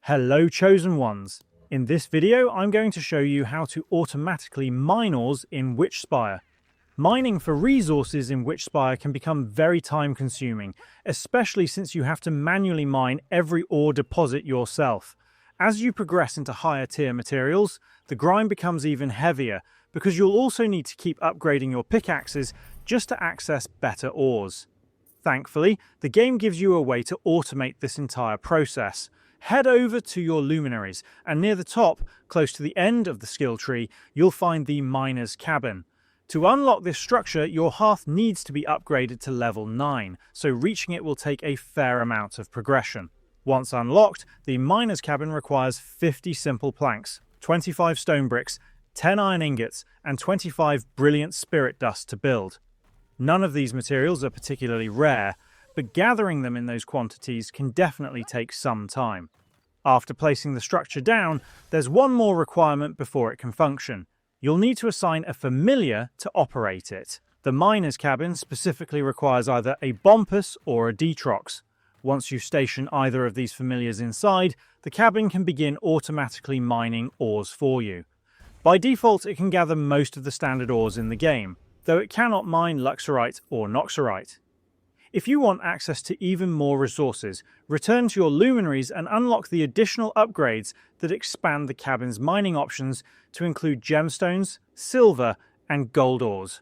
Hello Chosen Ones! In this video I'm going to show you how to automatically mine ores in Witchspire. Mining for resources in Witchspire can become very time consuming, especially since you have to manually mine every ore deposit yourself. As you progress into higher tier materials, the grind becomes even heavier because you'll also need to keep upgrading your pickaxes just to access better ores. Thankfully, the game gives you a way to automate this entire process. Head over to your luminaries, and near the top, close to the end of the skill tree, you'll find the miner's cabin. To unlock this structure, your hearth needs to be upgraded to level 9, so reaching it will take a fair amount of progression. Once unlocked, the miner's cabin requires 50 simple planks, 25 stone bricks, 10 iron ingots, and 25 brilliant spirit dust to build. None of these materials are particularly rare, but gathering them in those quantities can definitely take some time. After placing the structure down, there's one more requirement before it can function. You'll need to assign a familiar to operate it. The miner's cabin specifically requires either a Bompus or a Detrox. Once you station either of these familiars inside, the cabin can begin automatically mining ores for you. By default, it can gather most of the standard ores in the game, though it cannot mine Luxorite or Noxorite. If you want access to even more resources, return to your luminaries and unlock the additional upgrades that expand the cabin's mining options to include gemstones, silver, and gold ores.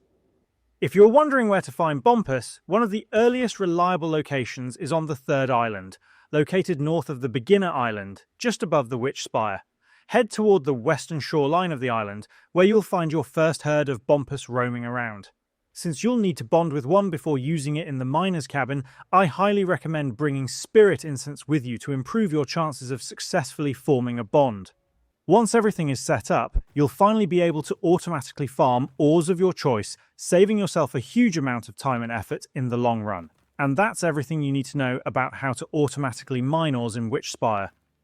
If you're wondering where to find Bompus, one of the earliest reliable locations is on the third island, located north of the beginner island, just above the Witchspire. Head toward the western shoreline of the island, where you'll find your first herd of Bompus roaming around. Since you'll need to bond with one before using it in the miner's cabin, I highly recommend bringing spirit incense with you to improve your chances of successfully forming a bond. Once everything is set up, you'll finally be able to automatically farm ores of your choice, saving yourself a huge amount of time and effort in the long run. And that's everything you need to know about how to automatically mine ores in Witchspire.